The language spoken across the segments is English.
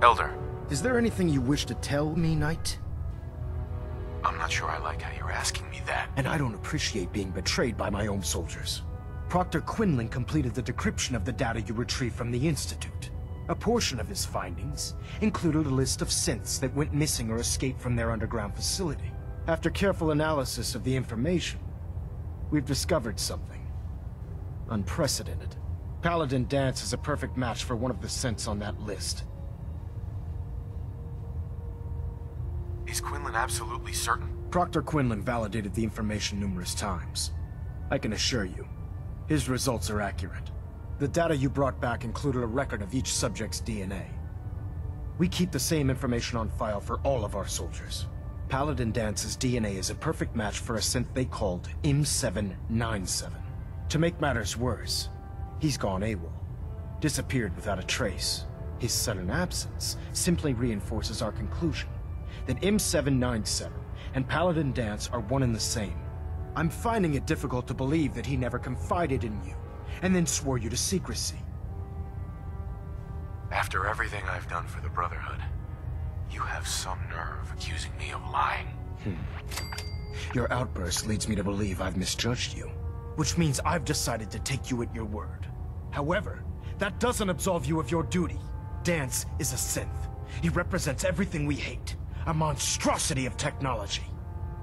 Elder. Is there anything you wish to tell me, Knight? I'm not sure I like how you're asking me that. And I don't appreciate being betrayed by my own soldiers. Proctor Quinlan completed the decryption of the data you retrieved from the Institute. A portion of his findings included a list of synths that went missing or escaped from their underground facility. After careful analysis of the information, we've discovered something unprecedented. Paladin Danse is a perfect match for one of the synths on that list. Is Quinlan absolutely certain? Proctor Quinlan validated the information numerous times. I can assure you, his results are accurate. The data you brought back included a record of each subject's DNA. We keep the same information on file for all of our soldiers. Paladin Danse's DNA is a perfect match for a synth they called M797. To make matters worse, he's gone AWOL, disappeared without a trace. His sudden absence simply reinforces our conclusion that M797 and Paladin Danse are one and the same. I'm finding it difficult to believe that he never confided in you, and then swore you to secrecy. After everything I've done for the Brotherhood, you have some nerve accusing me of lying. Your outburst leads me to believe I've misjudged you, which means I've decided to take you at your word. However, that doesn't absolve you of your duty. Danse is a synth. He represents everything we hate, a monstrosity of technology.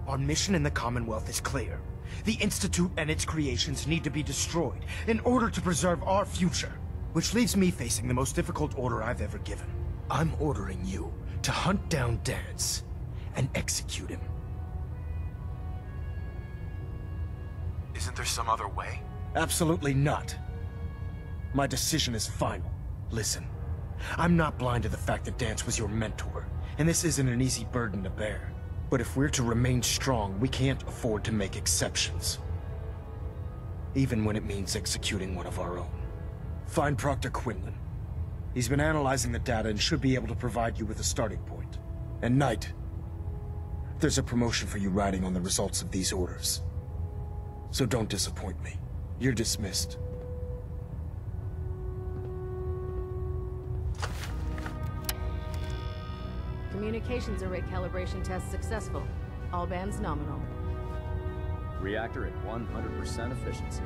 Our mission in the Commonwealth is clear. The Institute and its creations need to be destroyed in order to preserve our future, which leaves me facing the most difficult order I've ever given. I'm ordering you to hunt down Danse and execute him. Isn't there some other way? Absolutely not. My decision is final. Listen, I'm not blind to the fact that Danse was your mentor, and this isn't an easy burden to bear. But if we're to remain strong, we can't afford to make exceptions. Even when it means executing one of our own. Find Proctor Quinlan. He's been analyzing the data and should be able to provide you with a starting point. And Knight, there's a promotion for you riding on the results of these orders. So don't disappoint me. You're dismissed. Communications array calibration test successful. All bands nominal. Reactor at 100% efficiency.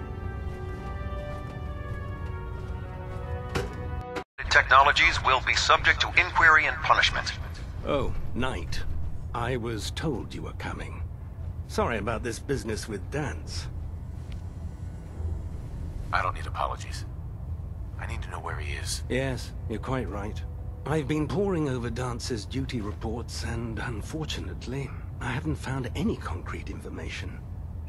Technologies will be subject to inquiry and punishment. Oh, Knight. I was told you were coming. Sorry about this business with Danse. I don't need apologies. I need to know where he is. Yes, you're quite right. I've been poring over Dance's duty reports, and unfortunately, I haven't found any concrete information.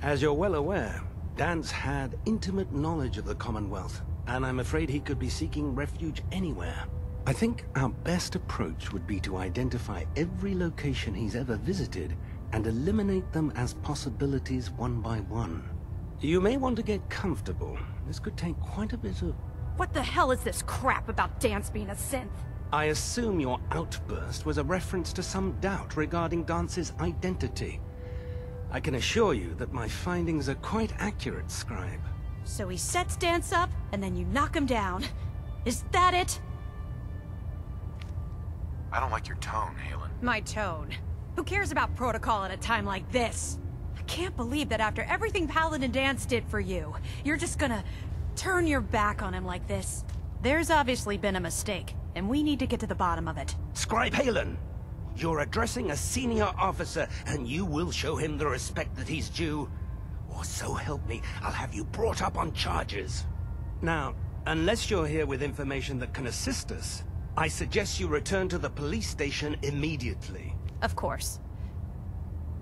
As you're well aware, Danse had intimate knowledge of the Commonwealth, and I'm afraid he could be seeking refuge anywhere. I think our best approach would be to identify every location he's ever visited and eliminate them as possibilities one by one. You may want to get comfortable. This could take quite a bit of... What the hell is this crap about Danse being a synth? I assume your outburst was a reference to some doubt regarding Dance's identity. I can assure you that my findings are quite accurate, Scribe. So he sets Danse up, and then you knock him down. Is that it? I don't like your tone, Halen. My tone. Who cares about protocol at a time like this? I can't believe that after everything Paladin Danse did for you, you're just gonna turn your back on him like this. There's obviously been a mistake, and we need to get to the bottom of it. Scribe Halen, you're addressing a senior officer, and you will show him the respect that he's due. Or so help me, I'll have you brought up on charges. Now, unless you're here with information that can assist us, I suggest you return to the police station immediately. Of course.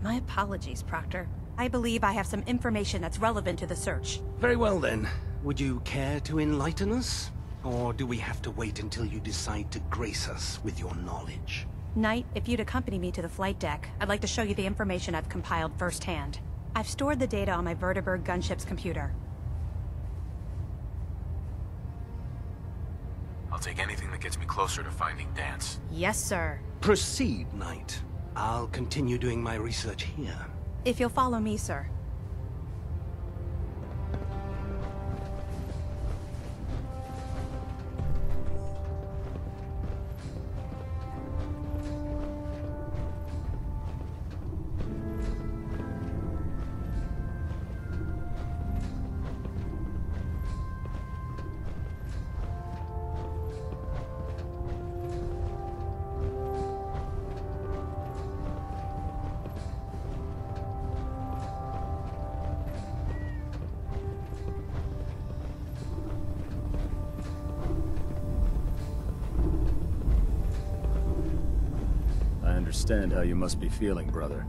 My apologies, Proctor. I believe I have some information that's relevant to the search. Very well then. Would you care to enlighten us? Or do we have to wait until you decide to grace us with your knowledge? Knight, if you'd accompany me to the flight deck, I'd like to show you the information I've compiled firsthand. I've stored the data on my Vertibird gunship's computer. I'll take anything that gets me closer to finding Danse. Yes, sir. Proceed, Knight. I'll continue doing my research here. If you'll follow me, sir. understand how you must be feeling, brother.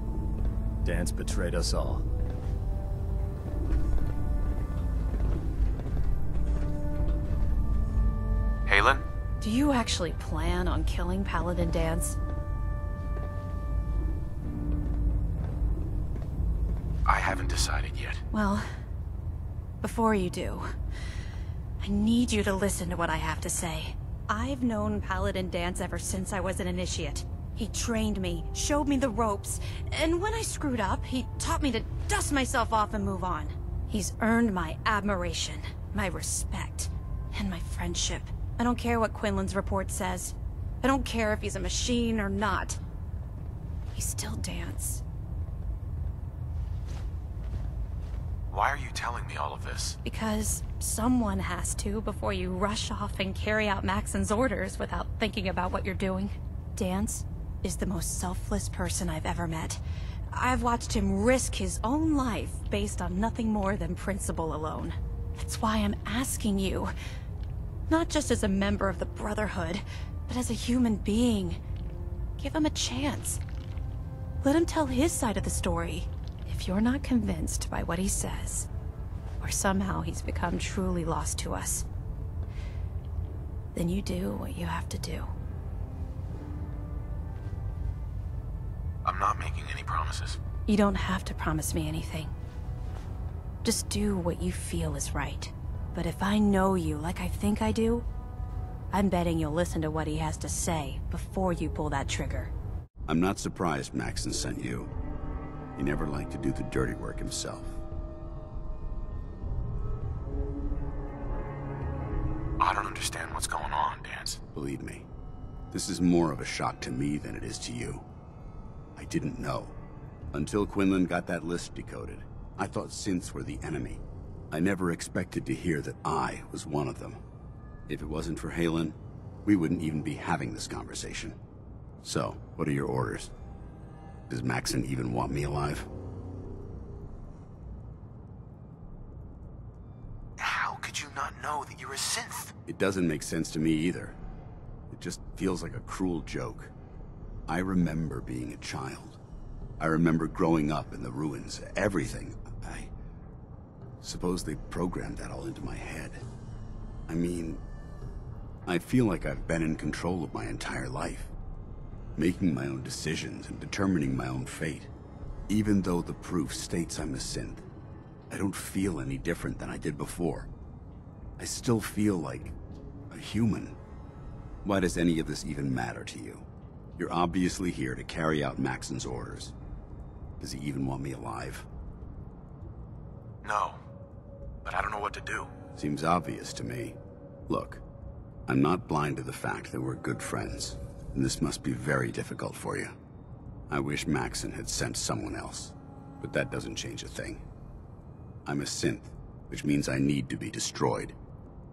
Danse betrayed us all. Halen? Do you actually plan on killing Paladin Danse? I haven't decided yet. Well, before you do, I need you to listen to what I have to say. I've known Paladin Danse ever since I was an initiate. He trained me, showed me the ropes, and when I screwed up, he taught me to dust myself off and move on. He's earned my admiration, my respect, and my friendship. I don't care what Quinlan's report says. I don't care if he's a machine or not. He's still Danse. Why are you telling me all of this? Because someone has to before you rush off and carry out Maxon's orders without thinking about what you're doing. Danse is the most selfless person I've ever met. I've watched him risk his own life based on nothing more than principle alone. That's why I'm asking you, not just as a member of the Brotherhood, but as a human being. Give him a chance. Let him tell his side of the story. If you're not convinced by what he says, or somehow he's become truly lost to us, then you do what you have to do. I'm not making any promises. You don't have to promise me anything. Just do what you feel is right. But if I know you like I think I do, I'm betting you'll listen to what he has to say before you pull that trigger. I'm not surprised Maxon sent you. He never liked to do the dirty work himself. I don't understand what's going on, Danse. Believe me, this is more of a shock to me than it is to you. I didn't know. Until Quinlan got that list decoded, I thought synths were the enemy. I never expected to hear that I was one of them. If it wasn't for Halen, we wouldn't even be having this conversation. So, what are your orders? Does Maxon even want me alive? How could you not know that you're a synth? It doesn't make sense to me either. It just feels like a cruel joke. I remember being a child. I remember growing up in the ruins, everything. I suppose they programmed that all into my head. I mean, I feel like I've been in control of my entire life, making my own decisions and determining my own fate. Even though the proof states I'm a synth, I don't feel any different than I did before. I still feel like a human. Why does any of this even matter to you? You're obviously here to carry out Maxon's orders. Does he even want me alive? No, but I don't know what to do. Seems obvious to me. Look, I'm not blind to the fact that we're good friends, and this must be very difficult for you. I wish Maxon had sent someone else, but that doesn't change a thing. I'm a synth, which means I need to be destroyed.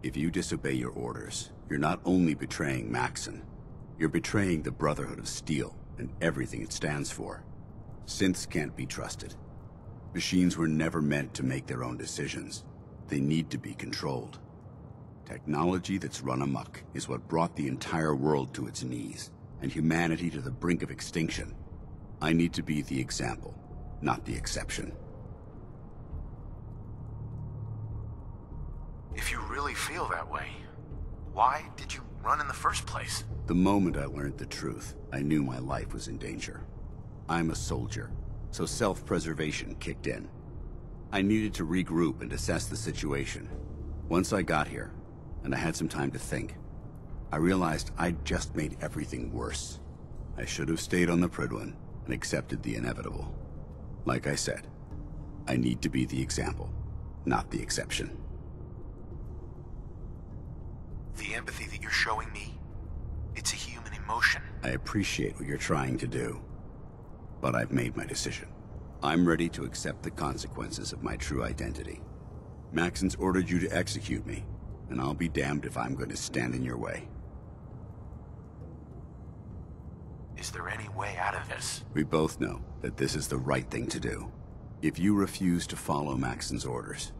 If you disobey your orders, you're not only betraying Maxon, you're betraying the Brotherhood of Steel and everything it stands for. Synths can't be trusted. Machines were never meant to make their own decisions. They need to be controlled. Technology that's run amok is what brought the entire world to its knees, and humanity to the brink of extinction. I need to be the example, not the exception. If you really feel that way, why did you run in the first place? The moment I learned the truth, I knew my life was in danger. I'm a soldier, so self-preservation kicked in. I needed to regroup and assess the situation. Once I got here, and I had some time to think, I realized I'd just made everything worse. I should have stayed on the Prydwen and accepted the inevitable. Like I said, I need to be the example, not the exception. The empathy that you're showing me, it's a human emotion. I appreciate what you're trying to do, but I've made my decision. I'm ready to accept the consequences of my true identity. Maxon's ordered you to execute me, and I'll be damned if I'm going to stand in your way. Is there any way out of this? We both know that this is the right thing to do. If you refuse to follow Maxon's orders,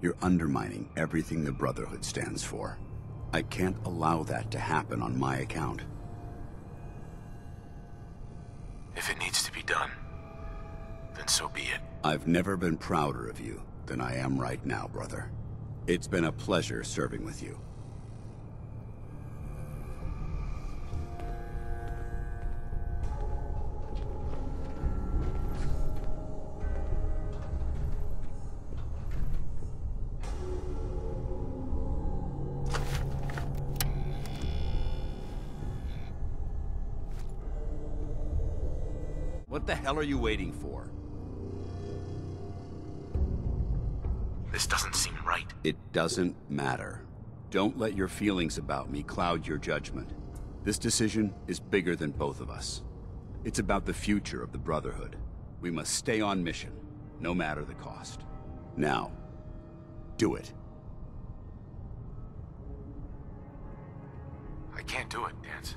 you're undermining everything the Brotherhood stands for. I can't allow that to happen on my account. If it needs to be done, then so be it. I've never been prouder of you than I am right now, brother. It's been a pleasure serving with you. What the hell are you waiting for? This doesn't seem right. It doesn't matter. Don't let your feelings about me cloud your judgment. This decision is bigger than both of us. It's about the future of the Brotherhood. We must stay on mission, no matter the cost. Now, do it. I can't do it, Danse.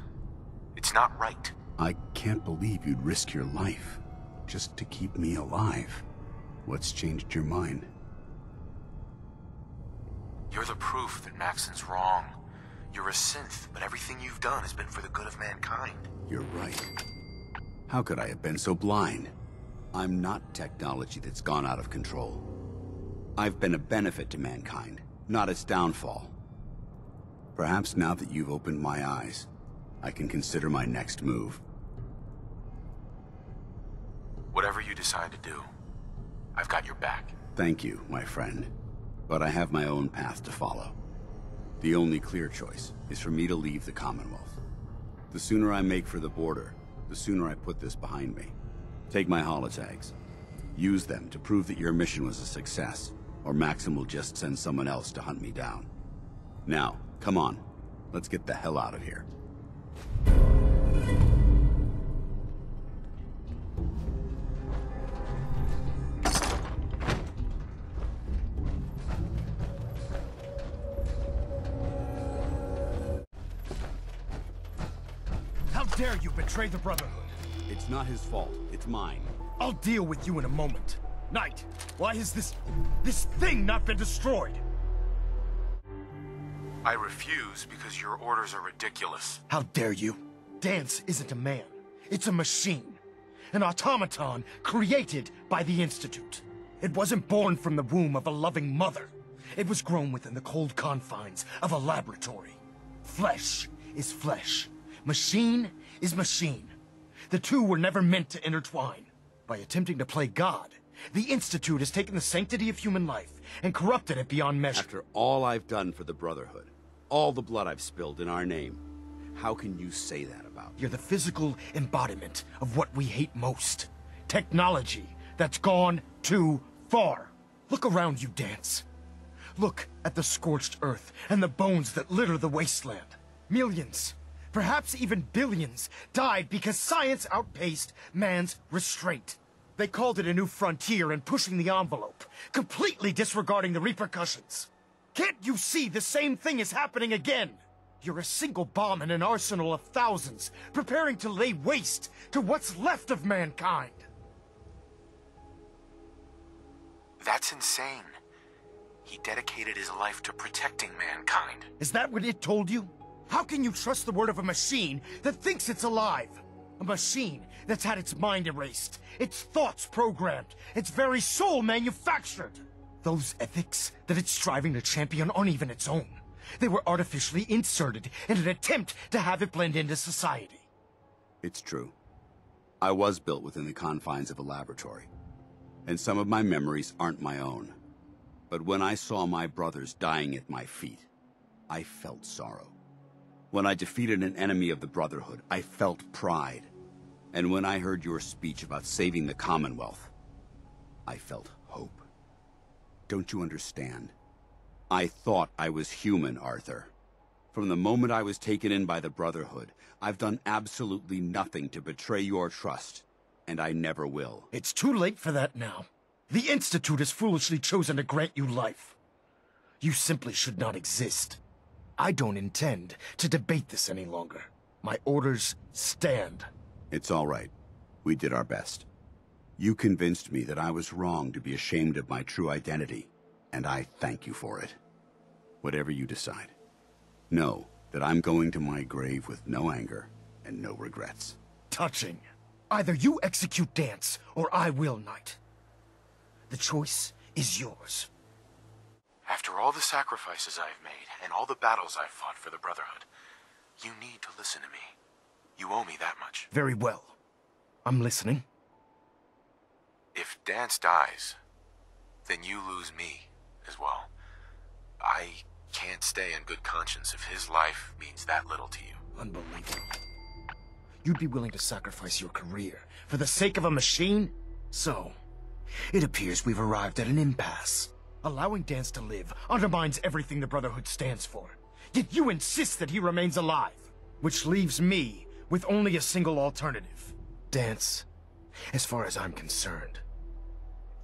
It's not right. I can't believe you'd risk your life just to keep me alive. What's changed your mind? You're the proof that Maxson's wrong. You're a synth, but everything you've done has been for the good of mankind. You're right. How could I have been so blind? I'm not technology that's gone out of control. I've been a benefit to mankind, not its downfall. Perhaps now that you've opened my eyes, I can consider my next move. Whatever you decide to do, I've got your back. Thank you, my friend. But I have my own path to follow. The only clear choice is for me to leave the Commonwealth. The sooner I make for the border, the sooner I put this behind me. Take my holotags. Use them to prove that your mission was a success, or Maxim will just send someone else to hunt me down. Now, come on. Let's get the hell out of here. How dare you betray the Brotherhood? It's not his fault. It's mine. I'll deal with you in a moment. Knight, why has this thing not been destroyed? I refuse because your orders are ridiculous. How dare you? Danse isn't a man. It's a machine. An automaton created by the Institute. It wasn't born from the womb of a loving mother. It was grown within the cold confines of a laboratory. Flesh is flesh. Machine is machine. The two were never meant to intertwine. By attempting to play God, the Institute has taken the sanctity of human life and corrupted it beyond measure. After all I've done for the Brotherhood, all the blood I've spilled in our name, how can you say that about me? You're the physical embodiment of what we hate most. Technology that's gone too far. Look around you, Danse. Look at the scorched earth and the bones that litter the wasteland. Millions, perhaps even billions, died because science outpaced man's restraint. They called it a new frontier and pushing the envelope, completely disregarding the repercussions. Can't you see the same thing is happening again? You're a single bomb in an arsenal of thousands, preparing to lay waste to what's left of mankind. That's insane. He dedicated his life to protecting mankind. Is that what it told you? How can you trust the word of a machine that thinks it's alive? A machine that's had its mind erased, its thoughts programmed, its very soul manufactured. Those ethics that it's striving to champion aren't even its own. They were artificially inserted in an attempt to have it blend into society. It's true. I was built within the confines of a laboratory, and some of my memories aren't my own. But when I saw my brothers dying at my feet, I felt sorrow. When I defeated an enemy of the Brotherhood, I felt pride. And when I heard your speech about saving the Commonwealth, I felt hope. Don't you understand? I thought I was human, Arthur. From the moment I was taken in by the Brotherhood, I've done absolutely nothing to betray your trust, and I never will. It's too late for that now. The Institute has foolishly chosen to grant you life. You simply should not exist. I don't intend to debate this any longer. My orders stand. It's all right. We did our best. You convinced me that I was wrong to be ashamed of my true identity, and I thank you for it. Whatever you decide, know that I'm going to my grave with no anger and no regrets. Touching. Either you execute Danse, or I will, Knight. The choice is yours. After all the sacrifices I've made, and all the battles I've fought for the Brotherhood, you need to listen to me. You owe me that much. Very well. I'm listening. If Danse dies, then you lose me as well. I can't stay in good conscience if his life means that little to you. Unbelievable. You'd be willing to sacrifice your career for the sake of a machine? So, it appears we've arrived at an impasse. Allowing Danse to live undermines everything the Brotherhood stands for. Yet you insist that he remains alive, which leaves me with only a single alternative. Danse, as far as I'm concerned,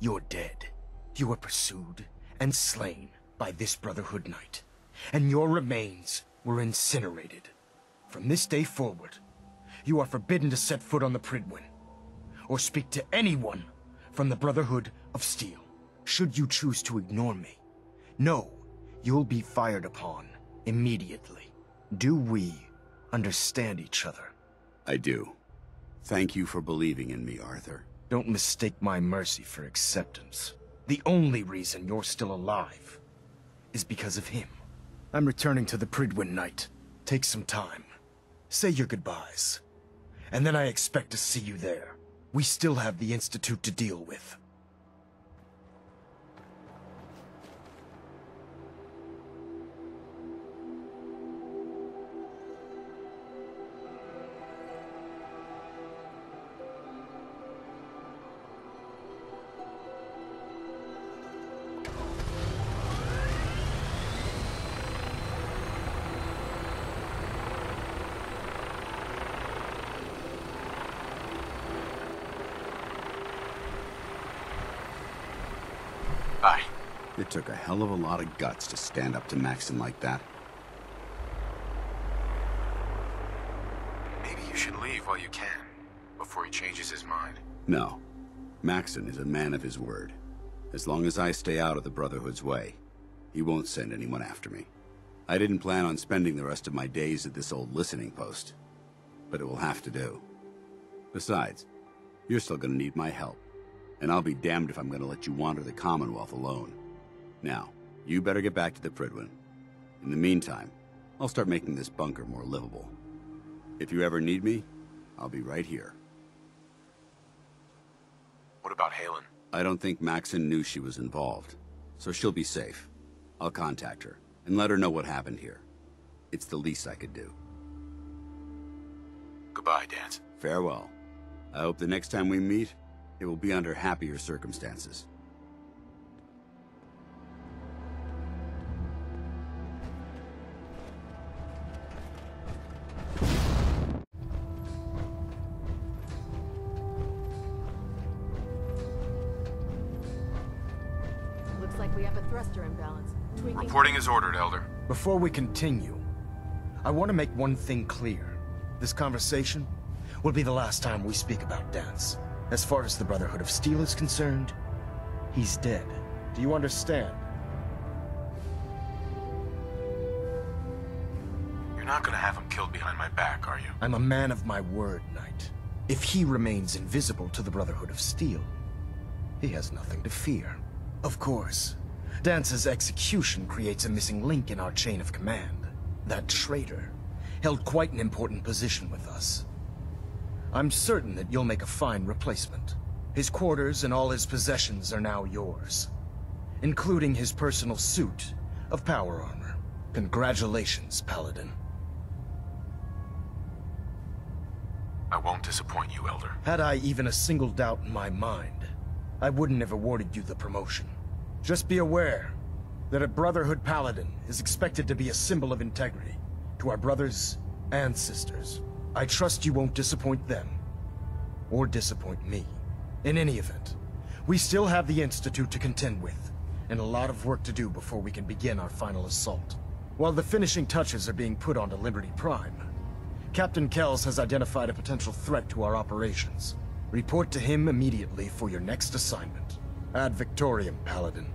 you're dead. You were pursued and slain by this Brotherhood Knight, and your remains were incinerated. From this day forward, you are forbidden to set foot on the Prydwen, or speak to anyone from the Brotherhood of Steel. Should you choose to ignore me, know you'll be fired upon immediately. Do we understand each other? I do. Thank you for believing in me, Arthur. Don't mistake my mercy for acceptance. The only reason you're still alive is because of him. I'm returning to the Prydwen, Knight. Take some time. Say your goodbyes. And then I expect to see you there. We still have the Institute to deal with. Bye. It took a hell of a lot of guts to stand up to Maxson like that. Maybe you should leave while you can, before he changes his mind. No. Maxson is a man of his word. As long as I stay out of the Brotherhood's way, he won't send anyone after me. I didn't plan on spending the rest of my days at this old listening post, but it will have to do. Besides, you're still gonna need my help, and I'll be damned if I'm gonna let you wander the Commonwealth alone. Now, you better get back to the Prydwen. In the meantime, I'll start making this bunker more livable. If you ever need me, I'll be right here. What about Halen? I don't think Maxson knew she was involved, so she'll be safe. I'll contact her and let her know what happened here. It's the least I could do. Goodbye, Danse. Farewell. I hope the next time we meet, it will be under happier circumstances. Looks like we have a thruster imbalance. Tweaking. Reporting is ordered, Elder. Before we continue, I want to make one thing clear. This conversation will be the last time we speak about Danse. As far as the Brotherhood of Steel is concerned, he's dead. Do you understand? You're not gonna have him killed behind my back, are you? I'm a man of my word, Knight. If he remains invisible to the Brotherhood of Steel, he has nothing to fear. Of course, Dance's execution creates a missing link in our chain of command. That traitor held quite an important position with us. I'm certain that you'll make a fine replacement. His quarters and all his possessions are now yours, including his personal suit of power armor. Congratulations, Paladin. I won't disappoint you, Elder. Had I even a single doubt in my mind, I wouldn't have awarded you the promotion. Just be aware that a Brotherhood Paladin is expected to be a symbol of integrity to our brothers and sisters. I trust you won't disappoint them, or disappoint me. In any event, we still have the Institute to contend with, and a lot of work to do before we can begin our final assault. While the finishing touches are being put onto Liberty Prime, Captain Kells has identified a potential threat to our operations. Report to him immediately for your next assignment. Ad Victoriam, Paladin.